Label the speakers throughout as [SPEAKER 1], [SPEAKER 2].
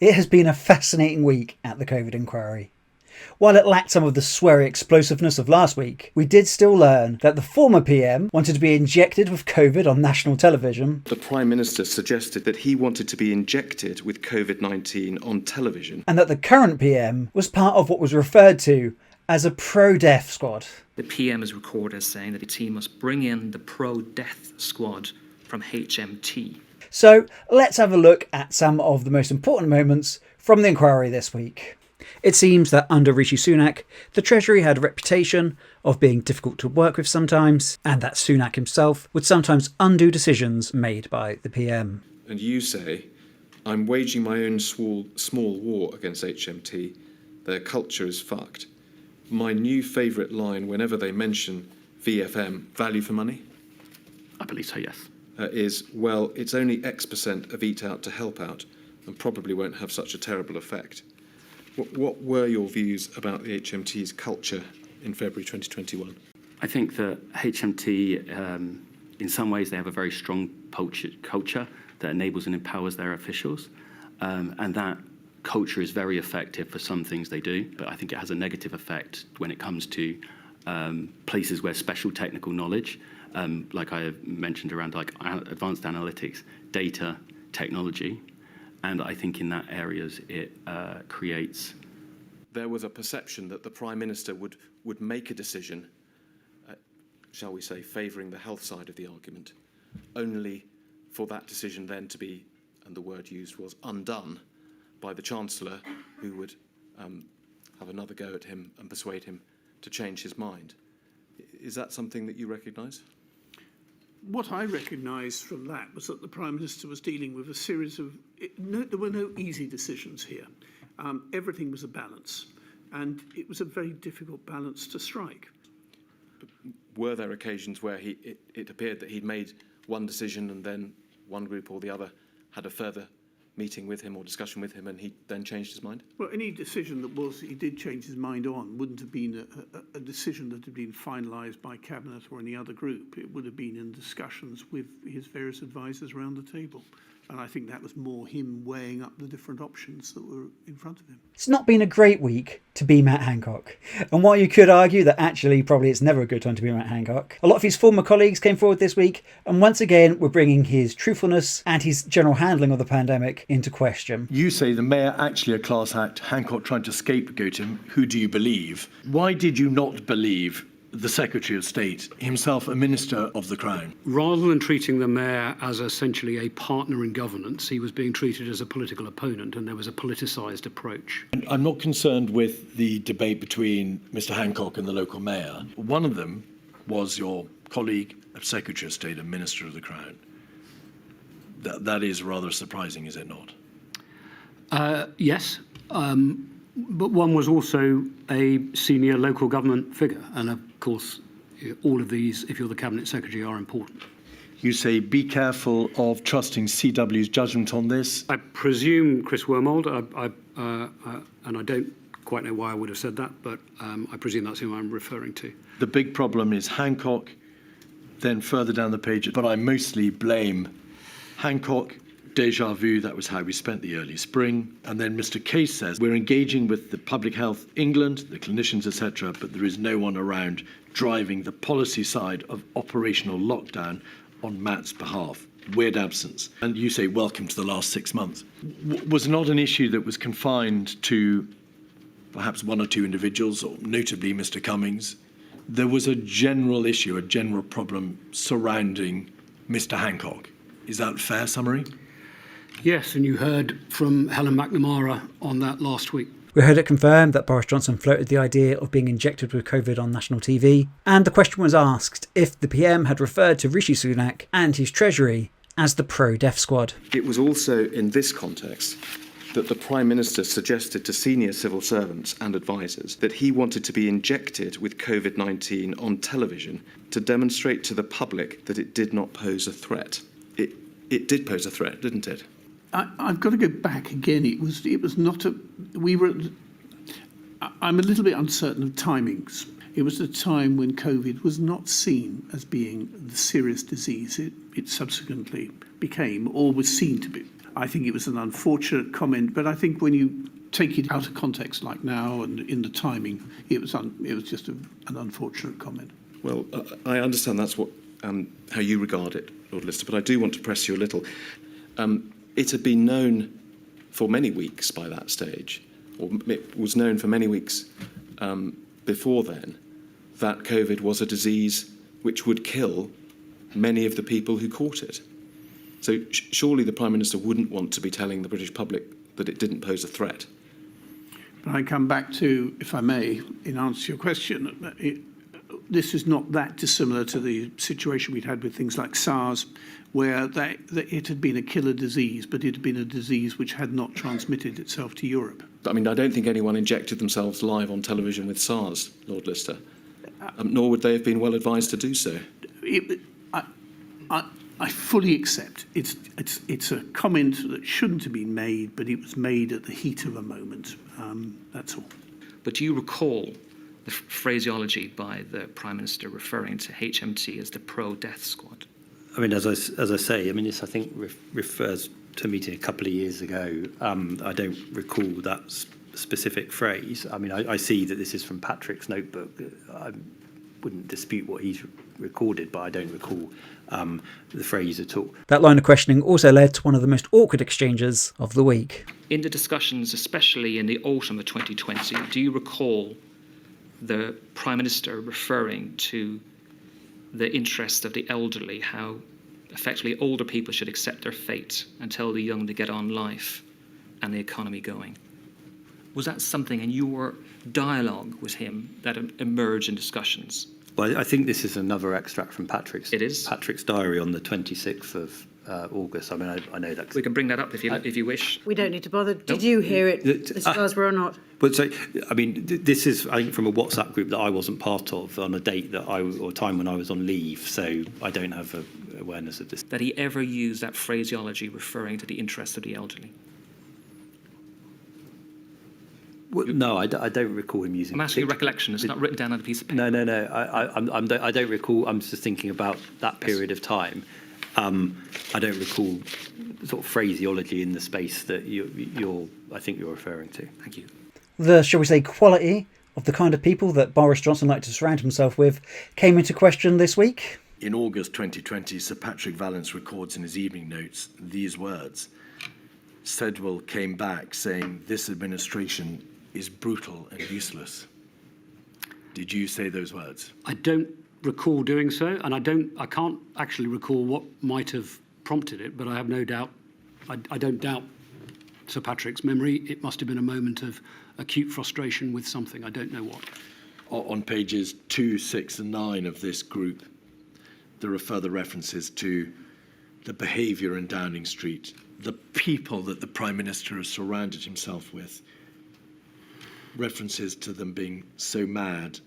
[SPEAKER 1] It has been a fascinating week at the COVID inquiry. While it lacked some of the sweary explosiveness of last week, we did still learn that the former PM wanted to be injected with COVID on national television.
[SPEAKER 2] The Prime Minister suggested that he wanted to be injected with COVID-19 on television.
[SPEAKER 1] And that the current PM was part of what was referred to as a pro-death squad.
[SPEAKER 3] The PM is recorded as saying that the team must bring in the pro-death squad from HMT.
[SPEAKER 1] So let's have a look at some of the most important moments from the inquiry this week. It seems that under Rishi Sunak, the Treasury had a reputation of being difficult to work with sometimes, and that Sunak himself would sometimes undo decisions made by the PM.
[SPEAKER 2] And you say, I'm waging my own small war against HMT. Their culture is fucked. My new favourite line whenever they mention VFM, value for money?
[SPEAKER 3] I believe so, yes.
[SPEAKER 2] Is, well, it's only X% of eat out to help out and probably won't have such a terrible effect. What were your views about the HMT's culture in February 2021?
[SPEAKER 4] I think that HMT, in some ways, they have a very strong culture that enables and empowers their officials. And that culture is very effective for some things they do, but I think it has a negative effect when it comes to places where special technical knowledge, like I mentioned around like advanced analytics, data, technology, and I think in that areas it creates.
[SPEAKER 2] There was a perception that the Prime Minister would make a decision, shall we say, favouring the health side of the argument, only for that decision then to be, and the word used was undone, by the Chancellor, who would have another go at him and persuade him to change his mind. Is that something that you recognise?
[SPEAKER 5] What I recognised from that was that the Prime Minister was dealing with a series of... there were no easy decisions here. Everything was a balance, and it was a very difficult balance to strike.
[SPEAKER 2] Were there occasions where it appeared that he'd made one decision and then one group or the other had a further meeting with him or discussion with him and he then changed his mind?
[SPEAKER 5] Well, any decision that he did change his mind on wouldn't have been a decision that had been finalised by Cabinet or any other group. It would have been in discussions with his various advisers around the table. And I think that was more him weighing up the different options that were in front of him.
[SPEAKER 1] It's not been a great week to be Matt Hancock. And while you could argue that actually probably it's never a good time to be Matt Hancock, a lot of his former colleagues came forward this week and once again were bringing his truthfulness and his general handling of the pandemic into question.
[SPEAKER 6] You say the mayor actually a class act, Hancock trying to scapegoat him. Who do you believe? Why did you not believe the Secretary of State, himself a Minister of the Crown?
[SPEAKER 7] Rather than treating the mayor as essentially a partner in governance, he was being treated as a political opponent, and there was a politicised approach.
[SPEAKER 6] I'm not concerned with the debate between Mr. Hancock and the local mayor. One of them was your colleague, a Secretary of State, a Minister of the Crown. That is rather surprising, is it not?
[SPEAKER 7] Yes. But one was also a senior local government figure. And of course, all of these, if you're the Cabinet Secretary, are important.
[SPEAKER 6] You say be careful of trusting CW's judgment on this.
[SPEAKER 7] I presume Chris Wormold, and I don't quite know why I would have said that, but I presume that's who I'm referring to.
[SPEAKER 6] The big problem is Hancock, then further down the page, but I mostly blame Hancock. Deja vu, that was how we spent the early spring. And then Mr. Case says, we're engaging with the Public Health England, the clinicians, etc., but there is no one around driving the policy side of operational lockdown on Matt's behalf. Weird absence. And you say, welcome to the last 6 months. Was not an issue that was confined to perhaps one or two individuals, or notably Mr. Cummings. There was a general issue, a general problem surrounding Mr. Hancock. Is that a fair summary?
[SPEAKER 7] Yes, and you heard from Helen McNamara on that last week.
[SPEAKER 1] We heard it confirmed that Boris Johnson floated the idea of being injected with COVID on national TV, and the question was asked if the PM had referred to Rishi Sunak and his Treasury as the pro-death squad.
[SPEAKER 2] It was also in this context that the Prime Minister suggested to senior civil servants and advisers that he wanted to be injected with COVID-19 on television to demonstrate to the public that it did not pose a threat. It did pose a threat, didn't it?
[SPEAKER 5] I've got to go back again. It was not a... I'm a little bit uncertain of timings. It was a time when COVID was not seen as being the serious disease it subsequently became, or was seen to be. I think it was an unfortunate comment, but I think when you take it out of context like now and in the timing, it was just an unfortunate comment.
[SPEAKER 2] Well, I understand that's what how you regard it, Lord Lister, but I do want to press you a little. It had been known for many weeks by that stage, or it was known for many weeks before then, that COVID was a disease which would kill many of the people who caught it. So surely the Prime Minister wouldn't want to be telling the British public that it didn't pose a threat.
[SPEAKER 5] But I come back to, if I may, in answer to your question, this is not that dissimilar to the situation we'd had with things like SARS, where it had been a killer disease, but it had been a disease which had not transmitted itself to Europe.
[SPEAKER 2] I mean, I don't think anyone injected themselves live on television with SARS, Lord Lister, nor would they have been well advised to do so.
[SPEAKER 5] I fully accept it's a comment that shouldn't have been made, but it was made at the heat of a moment. That's all.
[SPEAKER 3] But do you recall the phraseology by the Prime Minister referring to HMT as the pro-death squad?
[SPEAKER 8] I mean, as I say, I mean, this I think refers to a meeting a couple of years ago. I don't recall that specific phrase. I mean, I see that this is from Patrick's notebook. I wouldn't dispute what he's recorded, but I don't recall the phrase at all.
[SPEAKER 1] That line of questioning also led to one of the most awkward exchanges of the week.
[SPEAKER 3] In the discussions, especially in the autumn of 2020, do you recall the Prime Minister referring to the interest of the elderly, how effectively older people should accept their fate and tell the young to get on life and the economy going? Was that something in your dialogue with him that emerged in discussions?
[SPEAKER 8] Well, I think this is another extract from Patrick's.
[SPEAKER 3] It is?
[SPEAKER 8] Patrick's diary on the 26th of August. I mean, I know that.
[SPEAKER 3] We can bring that up if you wish.
[SPEAKER 9] We don't need to bother. Did you hear it as far as we're or not?
[SPEAKER 8] But so, I mean, this is, I think, from a WhatsApp group that I wasn't part of on a date that or time when I was on leave, so I don't have awareness of this.
[SPEAKER 3] That he ever used that phraseology referring to the interest of the elderly?
[SPEAKER 8] Well, no, I don't recall him using.
[SPEAKER 3] I'm asking your recollection. It's not written down on a piece of paper.
[SPEAKER 8] No. I don't recall. I'm just thinking about that period of time. I don't recall sort of phraseology in the space that I think you're referring to.
[SPEAKER 3] Thank you.
[SPEAKER 1] The, shall we say, quality of the kind of people that Boris Johnson liked to surround himself with came into question this week.
[SPEAKER 6] In August 2020, Sir Patrick Vallance records in his evening notes these words. Sedwell came back saying, "This administration is brutal and useless." Did you say those words?
[SPEAKER 7] I don't recall doing so, and I can't actually recall what might have prompted it, but I have no doubt, I don't doubt Sir Patrick's memory. It must have been a moment of acute frustration with something, I don't know what.
[SPEAKER 6] On pages 2, 6 and 9 of this group, there are further references to the behaviour in Downing Street, the people that the Prime Minister has surrounded himself with, references to them being so mad,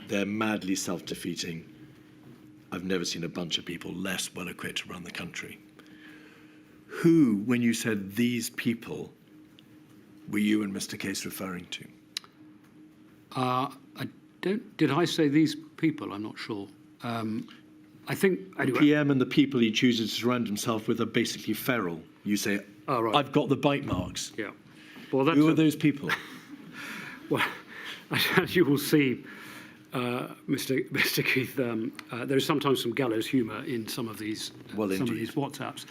[SPEAKER 6] they're madly self-defeating. I've never seen a bunch of people less well-equipped to run the country. Who, when you said these people, were you and Mr. Case referring to?
[SPEAKER 7] Did I say these people? I'm not sure. I think, anyway.
[SPEAKER 6] The PM and the people he chooses to surround himself with are basically feral. You say,
[SPEAKER 7] right.
[SPEAKER 6] I've got the bite marks.
[SPEAKER 7] Yeah. Well, that's
[SPEAKER 6] Who are those people?
[SPEAKER 7] Well, as you will see, Mr. Keith, there is sometimes some gallows humour in some of these WhatsApps.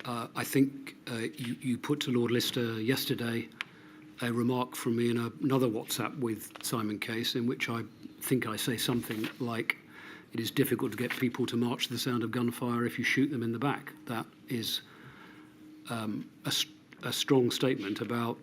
[SPEAKER 7] I think you put to Lord Lister yesterday a remark from me in another WhatsApp with Simon Case, in which I think I say something like, "It is difficult to get people to march to the sound of gunfire if you shoot them in the back." That is a strong statement about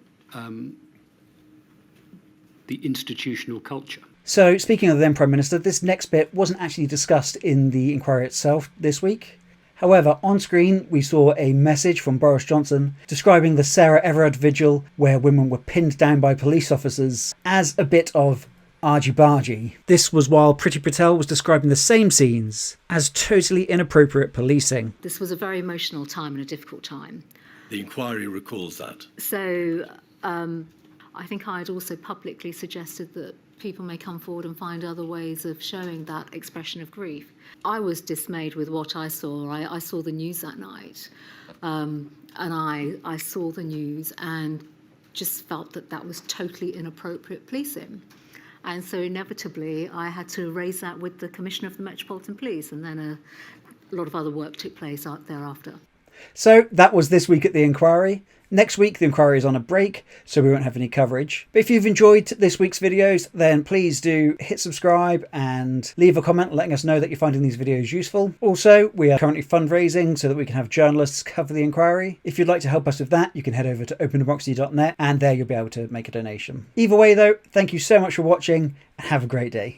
[SPEAKER 7] the institutional culture.
[SPEAKER 1] So, speaking of the then Prime Minister, this next bit wasn't actually discussed in the inquiry itself this week. However, on screen we saw a message from Boris Johnson describing the Sarah Everard Vigil, where women were pinned down by police officers, as a bit of argy-bargy. This was while Priti Patel was describing the same scenes as totally inappropriate policing.
[SPEAKER 10] This was a very emotional time and a difficult time.
[SPEAKER 6] The inquiry recalls that.
[SPEAKER 10] So I think I had also publicly suggested that people may come forward and find other ways of showing that expression of grief. I was dismayed with what I saw. I saw the news that night. And I saw the news and just felt that that was totally inappropriate policing. And so inevitably, I had to raise that with the Commissioner of the Metropolitan Police, and then a lot of other work took place thereafter.
[SPEAKER 1] So that was this week at the Inquiry. Next week, the Inquiry is on a break, so we won't have any coverage. But if you've enjoyed this week's videos, then please do hit subscribe and leave a comment letting us know that you're finding these videos useful. Also, we are currently fundraising so that we can have journalists cover the Inquiry. If you'd like to help us with that, you can head over to openDemocracy.net, and there you'll be able to make a donation. Either way, though, thank you so much for watching, and have a great day.